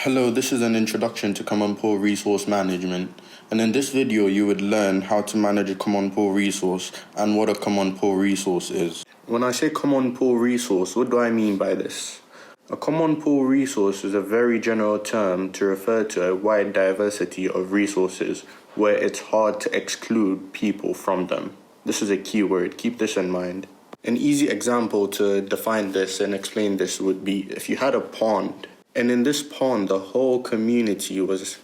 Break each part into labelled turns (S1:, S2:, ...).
S1: Hello, this is an introduction to Common Pool Resource Management, and in this video you would learn how to manage a Common Pool resource and what a Common Pool resource is. When I say Common Pool resource, what do I mean by this? A Common Pool resource is a very general term to refer to a wide diversity of resources where it's hard to exclude people from them. This is a key word, keep this in mind. An easy example to define this and explain this would be if you had a pond, and in this pond, the whole community was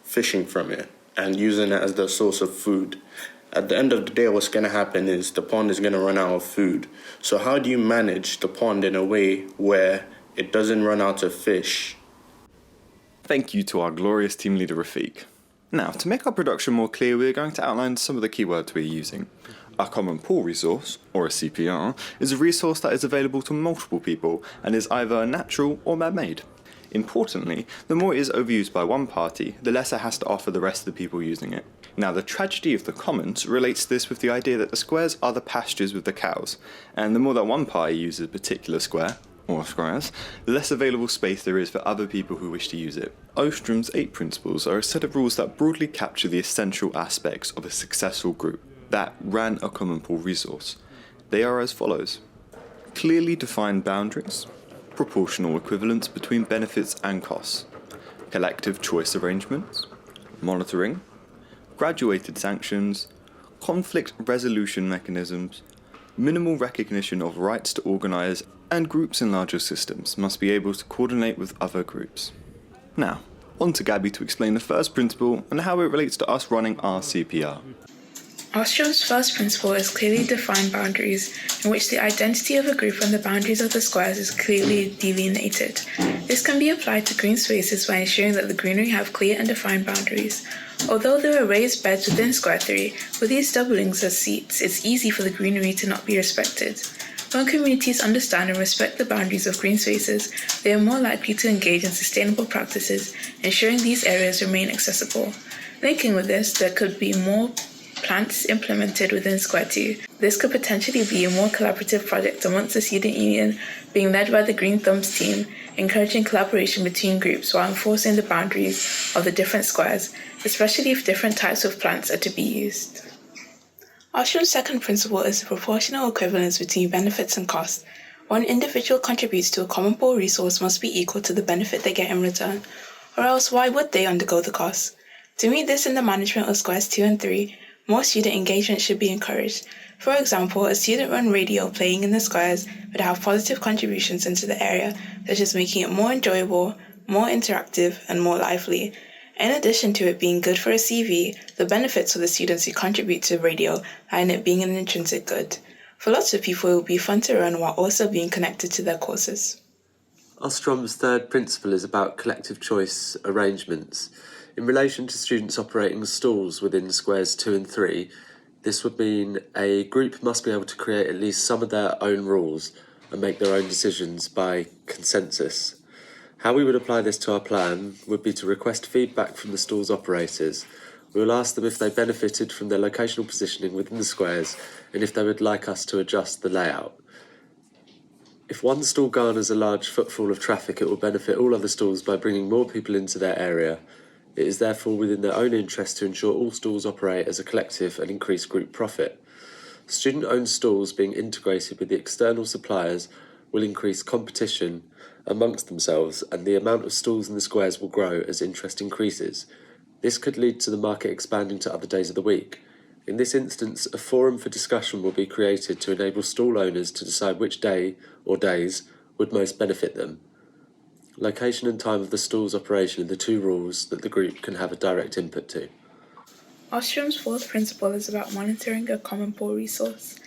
S1: fishing from it and using it as their source of food. At the end of the day, what's going to happen is the pond is going to run out of food. So how do you manage the pond in a way where it doesn't run out of fish?
S2: Thank you to our glorious team leader, Rafiq. Now, to make our production more clear, we're going to outline some of the keywords we're using. A Common Pool resource, or a CPR, is a resource that is available to multiple people and is either natural or man-made. Importantly, the more it is overused by one party, the less it has to offer the rest of the people using it. Now, the tragedy of the commons relates to this with the idea that the squares are the pastures with the cows, and the more that one party uses a particular square, or squares, the less available space there is for other people who wish to use it. Ostrom's 8 principles are a set of rules that broadly capture the essential aspects of a successful group that ran a Common Pool resource. They are as follows: clearly defined boundaries, proportional equivalence between benefits and costs, collective choice arrangements, monitoring, graduated sanctions, conflict resolution mechanisms, minimal recognition of rights to organise, and groups in larger systems must be able to coordinate with other groups. Now, on to Gabby to explain the first principle and how it relates to us running our CPR.
S3: Ostrom's first principle is clearly defined boundaries, in which the identity of a group and the boundaries of the squares is clearly delineated. This can be applied to green spaces by ensuring that the greenery have clear and defined boundaries. Although there are raised beds within Square 3, with these doublings as seats, it's easy for the greenery to not be respected. When communities understand and respect the boundaries of green spaces, they are more likely to engage in sustainable practices, ensuring these areas remain accessible. Linking with this, there could be more plants implemented within Square 2. This could potentially be a more collaborative project amongst the student union, being led by the Green Thumbs team, encouraging collaboration between groups while enforcing the boundaries of the different squares, especially if different types of plants are to be used. Ostrom's second principle is the proportional equivalence between benefits and costs. When an individual contributes to a Common Pool resource must be equal to the benefit they get in return, or else why would they undergo the costs? To meet this in the management of Squares 2 and 3, more student engagement should be encouraged. For example, a student-run radio playing in the squares would have positive contributions into the area, such as making it more enjoyable, more interactive, and more lively. In addition to it being good for a CV, the benefits for the students who contribute to radio lie in it being an intrinsic good. For lots of people, it will be fun to run while also being connected to their courses.
S4: Ostrom's third principle is about collective choice arrangements. In relation to students operating stalls within Squares 2 and 3, this would mean a group must be able to create at least some of their own rules and make their own decisions by consensus. How we would apply this to our plan would be to request feedback from the stall's operators. We will ask them if they benefited from their locational positioning within the squares and if they would like us to adjust the layout. If one stall garners a large footfall of traffic, it will benefit all other stalls by bringing more people into their area. It is therefore within their own interest to ensure all stalls operate as a collective and increase group profit. Student-owned stalls being integrated with the external suppliers will increase competition amongst themselves, and the amount of stalls in the squares will grow as interest increases. This could lead to the market expanding to other days of the week. In this instance, a forum for discussion will be created to enable stall owners to decide which day or days would most benefit them. Location and time of the stall's operation are the two rules that the group can have a direct input to.
S3: Ostrom's fourth principle is about monitoring a Common Pool resource.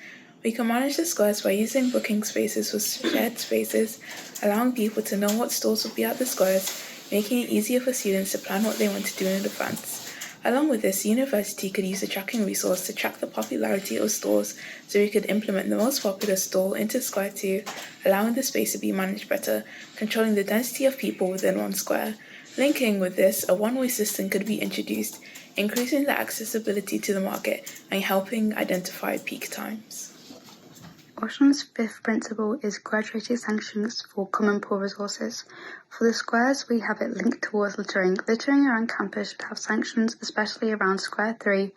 S3: We can manage the squares by using booking spaces for shared spaces, allowing people to know what stalls will be at the squares, making it easier for students to plan what they want to do in advance. Along with this, the university could use a tracking resource to track the popularity of stalls so we could implement the most popular stall into Square 2, allowing the space to be managed better, controlling the density of people within one square. Linking with this, a one-way system could be introduced, increasing the accessibility to the market and helping identify peak times.
S5: Ostrom's fifth principle is graduated sanctions for common pool resources. For the squares, we have it linked towards littering. Littering around campus should have sanctions, especially around Square 3,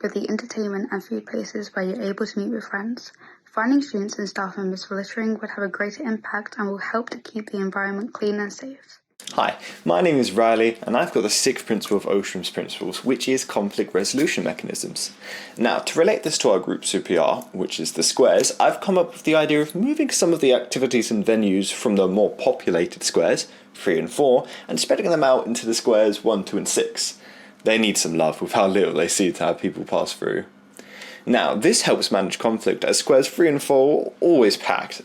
S5: with the entertainment and food places where you're able to meet with friends. Finding students and staff members for littering would have a greater impact and will help to keep the environment clean and safe.
S2: Hi, my name is Riley and I've got the sixth principle of Ostrom's principles, which is conflict resolution mechanisms. Now, to relate this to our group CPR, which is the squares, I've come up with the idea of moving some of the activities and venues from the more populated squares, 3 and 4, and spreading them out into the squares 1, 2 and 6. They need some love with how little they see to have people pass through. Now, this helps manage conflict as squares 3 and 4 are always packed,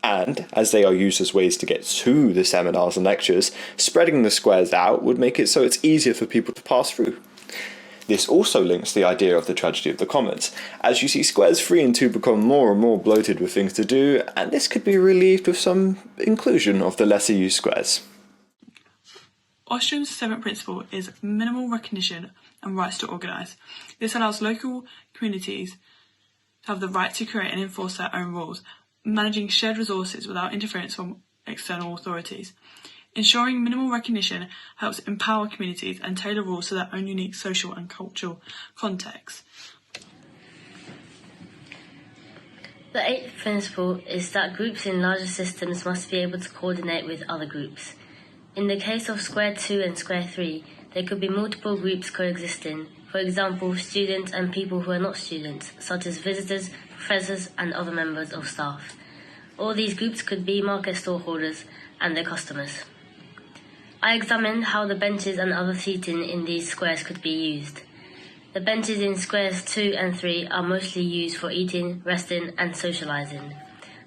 S2: and as they are used as ways to get to the seminars and lectures, spreading the squares out would make it so it's easier for people to pass through. This also links the idea of the tragedy of the commons, as you see squares 3 and 2 become more and more bloated with things to do, and this could be relieved with some inclusion of the lesser used squares.
S6: Ostrom's seventh principle is minimal recognition and rights to organise. This allows local communities to have the right to create and enforce their own rules, managing shared resources without interference from external authorities. Ensuring minimal recognition helps empower communities and tailor rules to their own unique social and cultural context.
S7: The eighth principle is that groups in larger systems must be able to coordinate with other groups. In the case of Square 2 and Square 3, there could be multiple groups coexisting, for example, students and people who are not students, such as visitors, professors and other members of staff. All these groups could be market stallholders and their customers. I examined how the benches and other seating in these squares could be used. The benches in squares 2 and 3 are mostly used for eating, resting and socialising.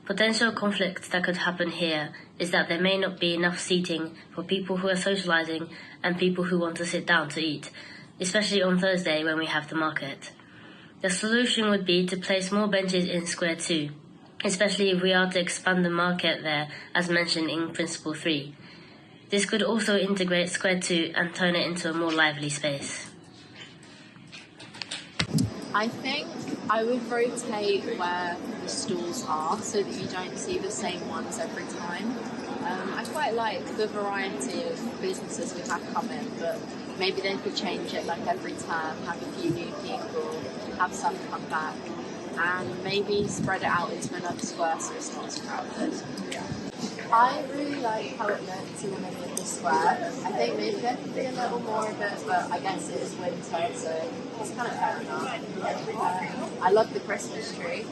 S7: Potential conflicts that could happen here is that there may not be enough seating for people who are socialising and people who want to sit down to eat, especially on Thursday when we have the market. The solution would be to place more benches in Square 2, especially if we are to expand the market there as mentioned in Principle 3. This could also integrate Square 2 and turn it into a more lively space.
S8: I think I would rotate where the stalls are so that you don't see the same ones every time. I quite like the variety of businesses we have come in, but maybe they could change it like every term, have a few new people, have some come back, and maybe spread it out into another square so it's not as crowded. I really like how it looks in the middle of the square. I think maybe there could be a little more of it, but I guess it is winter, so it's kind of fair enough. I love the Christmas tree.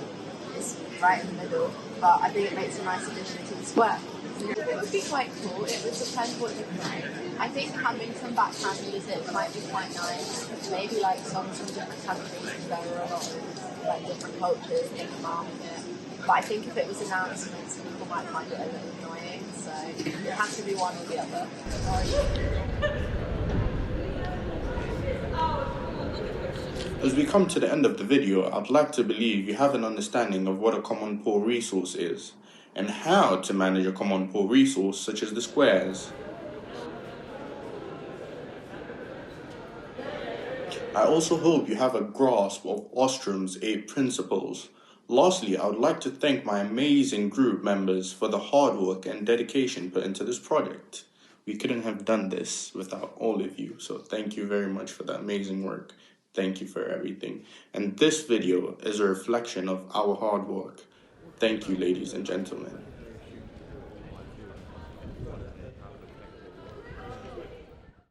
S8: It's right in the middle, but I think it makes a nice addition to the square. It would be quite cool. It would depend what you think. I think having some backhand music might be quite nice. Maybe like songs from different countries, because there are a lot of like different cultures in the market. But I think if it was announcements, people might find it a little annoying. So it has to be one or the other.
S1: As we come to the end of the video, I'd like to believe you have an understanding of what a common pool resource is, and how to manage a common pool resource such as the squares. I also hope you have a grasp of Ostrom's 8 principles. Lastly, I would like to thank my amazing group members for the hard work and dedication put into this project. We couldn't have done this without all of you, so thank you very much for the amazing work. Thank you for everything. And this video is a reflection of our hard work. Thank you, ladies and gentlemen.